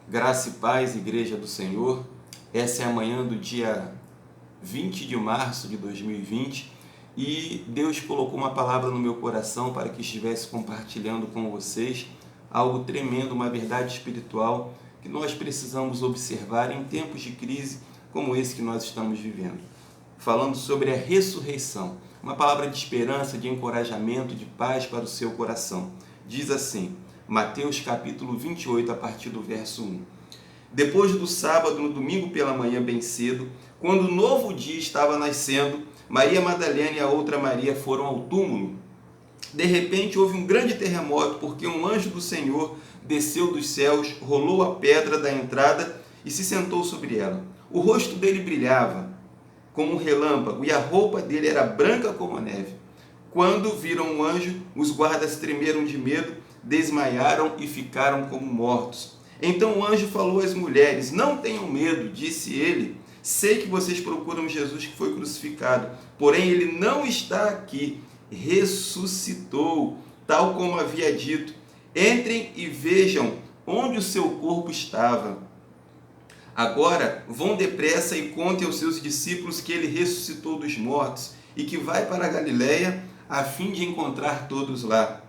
Graça e paz, Igreja do Senhor. Essa é a manhã do dia 20 de março de 2020 e Deus colocou uma palavra no meu coração para que estivesse compartilhando com vocês algo tremendo, uma verdade espiritual que nós precisamos observar em tempos de crise como esse que nós estamos vivendo. Falando sobre a ressurreição, uma palavra de esperança, de encorajamento, de paz para o seu coração. Diz assim, Mateus capítulo 28, a partir do verso 1. Depois do sábado, no domingo pela manhã bem cedo, quando o novo dia estava nascendo, Maria Madalena e a outra Maria foram ao túmulo. De repente houve um grande terremoto, porque um anjo do Senhor desceu dos céus, rolou a pedra da entrada e se sentou sobre ela. O rosto dele brilhava como um relâmpago e a roupa dele era branca como a neve. Quando viram o anjo, os guardas tremeram de medo, desmaiaram e ficaram como mortos. Então o anjo falou às mulheres: não tenham medo, disse ele. Sei que vocês procuram Jesus que foi crucificado, porém ele não está aqui, ressuscitou, tal como havia dito. Entrem e vejam onde o seu corpo estava. Agora vão depressa e contem aos seus discípulos que ele ressuscitou dos mortos e que vai para a Galileia a fim de encontrar todos lá.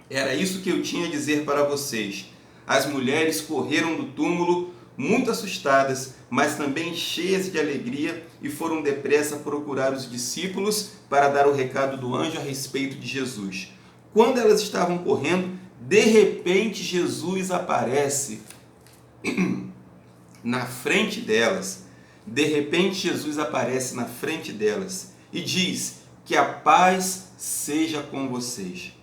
Era isso que eu tinha a dizer para vocês. As mulheres correram do túmulo, muito assustadas, mas também cheias de alegria, e foram depressa procurar os discípulos para dar o recado do anjo a respeito de Jesus. Quando elas estavam correndo, de repente Jesus aparece na frente delas. De repente Jesus aparece na frente delas e diz: que a paz seja com vocês.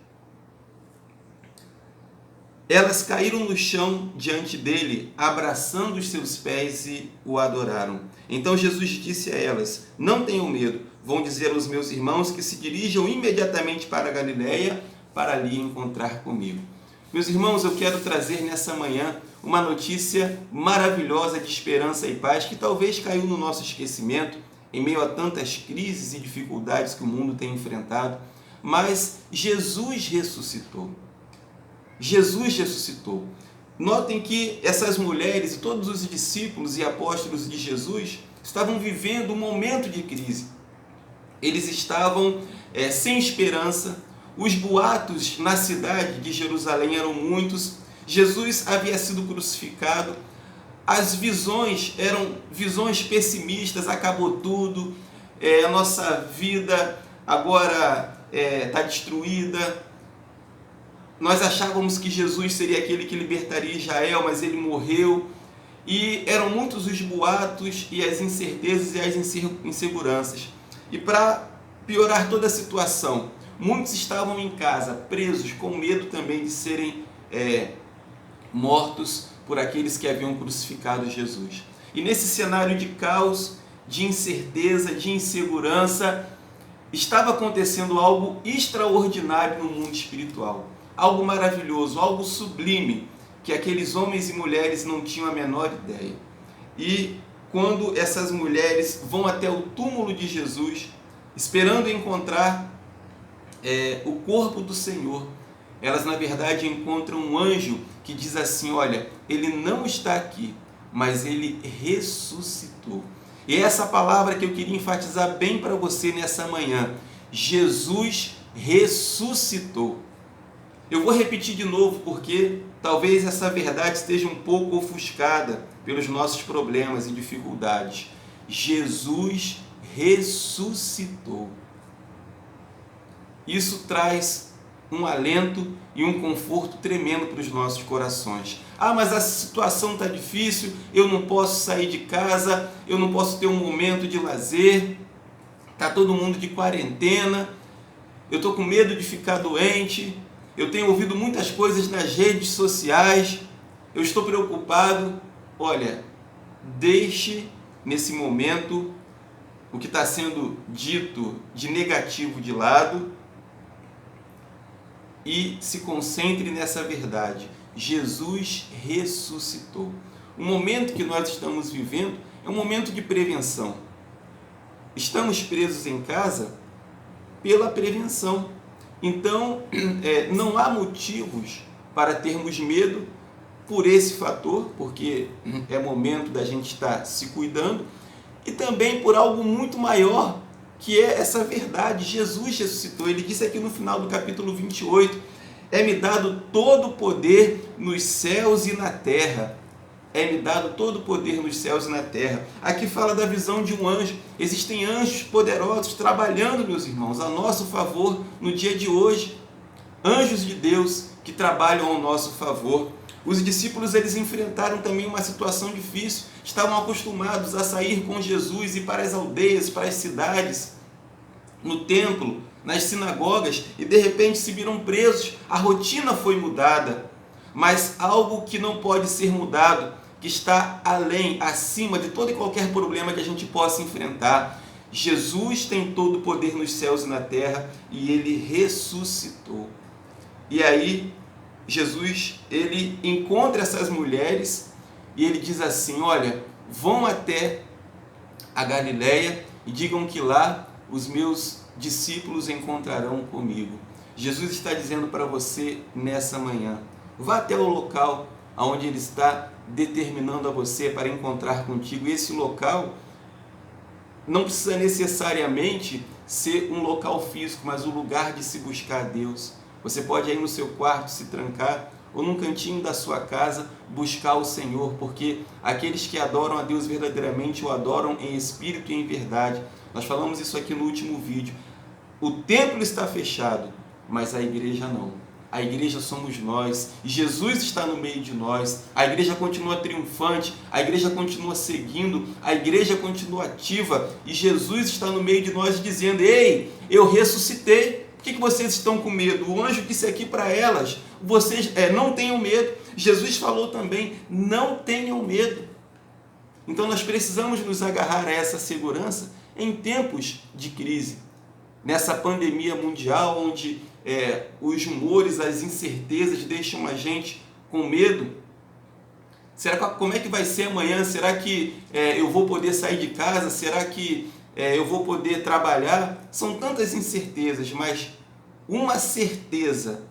Elas caíram no chão diante dele, abraçando os seus pés e o adoraram. Então Jesus disse a elas: não tenham medo, vão dizer aos meus irmãos que se dirijam imediatamente para a Galileia, para ali encontrar comigo. Meus irmãos, eu quero trazer nessa manhã uma notícia maravilhosa de esperança e paz que talvez caiu no nosso esquecimento em meio a tantas crises e dificuldades que o mundo tem enfrentado, mas Jesus ressuscitou. Jesus ressuscitou. Notem que essas mulheres e todos os discípulos e apóstolos de Jesus estavam vivendo um momento de crise. Eles estavam sem esperança. Os boatos na cidade de Jerusalém eram muitos. Jesus havia sido crucificado. As visões eram visões pessimistas. Acabou tudo. A nossa vida agora está destruída. Nós achávamos que Jesus seria aquele que libertaria Israel, mas ele morreu. E eram muitos os boatos e as incertezas e as inseguranças. E para piorar toda a situação, muitos estavam em casa, presos, com medo também de serem mortos por aqueles que haviam crucificado Jesus. E nesse cenário de caos, de incerteza, de insegurança, estava acontecendo algo extraordinário no mundo espiritual. Algo maravilhoso, algo sublime, que aqueles homens e mulheres não tinham a menor ideia. E quando essas mulheres vão até o túmulo de Jesus, esperando encontrar o corpo do Senhor, elas na verdade encontram um anjo que diz assim: olha, ele não está aqui, mas ele ressuscitou. E é essa palavra que eu queria enfatizar bem para você nessa manhã. Jesus ressuscitou. Eu vou repetir de novo porque talvez essa verdade esteja um pouco ofuscada pelos nossos problemas e dificuldades. Jesus ressuscitou. Isso traz um alento e um conforto tremendo para os nossos corações. Ah, mas a situação está difícil, eu não posso sair de casa, eu não posso ter um momento de lazer, está todo mundo de quarentena, eu estou com medo de ficar doente, eu tenho ouvido muitas coisas nas redes sociais, eu estou preocupado. Olha, deixe nesse momento o que está sendo dito de negativo de lado e se concentre nessa verdade. Jesus ressuscitou. O momento que nós estamos vivendo é um momento de prevenção. Estamos presos em casa pela prevenção. Então, não há motivos para termos medo por esse fator, porque é momento da gente estar se cuidando, e também por algo muito maior, que é essa verdade. Jesus ressuscitou. Ele disse aqui no final do capítulo 28, é-me dado todo o poder nos céus e na terra. É-me dado todo o poder nos céus e na terra. Aqui fala da visão de um anjo. Existem anjos poderosos trabalhando, meus irmãos, a nosso favor no dia de hoje. Anjos de Deus que trabalham ao nosso favor. Os discípulos, eles enfrentaram também uma situação difícil. Estavam acostumados a sair com Jesus e ir para as aldeias, para as cidades, no templo, nas sinagogas, e de repente se viram presos. A rotina foi mudada, mas algo que não pode ser mudado, que está além, acima de todo e qualquer problema que a gente possa enfrentar. Jesus tem todo o poder nos céus e na terra, e ele ressuscitou. E aí Jesus, ele encontra essas mulheres e ele diz assim: olha, vão até a Galileia e digam que lá os meus discípulos encontrarão comigo. Jesus está dizendo para você nessa manhã: vá até o local onde ele está determinando a você para encontrar contigo. E esse local não precisa necessariamente ser um local físico, mas o lugar de se buscar a Deus. Você pode ir no seu quarto, se trancar, ou num cantinho da sua casa, buscar o Senhor, porque aqueles que adoram a Deus verdadeiramente o adoram em espírito e em verdade. Nós falamos isso aqui no último vídeo. O templo está fechado, mas a igreja não. A igreja somos nós, e Jesus está no meio de nós. A igreja continua triunfante, a igreja continua seguindo, a igreja continua ativa, e Jesus está no meio de nós dizendo: ei, eu ressuscitei. Por que vocês estão com medo? O anjo disse aqui para elas: vocês não tenham medo. Jesus falou também: não tenham medo. Então nós precisamos nos agarrar a essa segurança em tempos de crise. Nessa pandemia mundial, onde os rumores, as incertezas deixam a gente com medo. Como é que vai ser amanhã? Será que eu vou poder sair de casa? Será que eu vou poder trabalhar? São tantas incertezas, mas uma certeza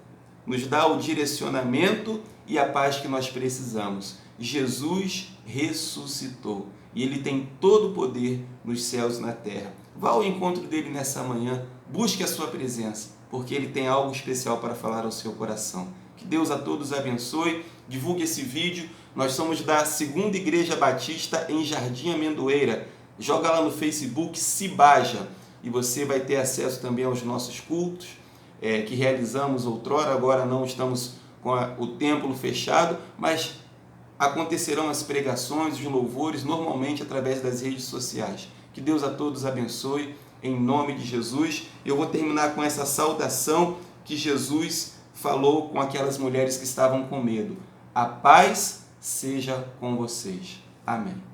nos dá o direcionamento e a paz que nós precisamos. Jesus ressuscitou e Ele tem todo o poder nos céus e na terra. Vá ao encontro dele nessa manhã, busque a sua presença, porque Ele tem algo especial para falar ao seu coração. Que Deus a todos abençoe, divulgue esse vídeo. Nós somos da Segunda Igreja Batista em Jardim Amendoeira. Joga lá no Facebook Cibaja e você vai ter acesso também aos nossos cultos que realizamos outrora. Agora não estamos com o templo fechado, mas acontecerão as pregações, os louvores, normalmente através das redes sociais. Que Deus a todos abençoe, em nome de Jesus. Eu vou terminar com essa saudação que Jesus falou com aquelas mulheres que estavam com medo: a paz seja com vocês. Amém.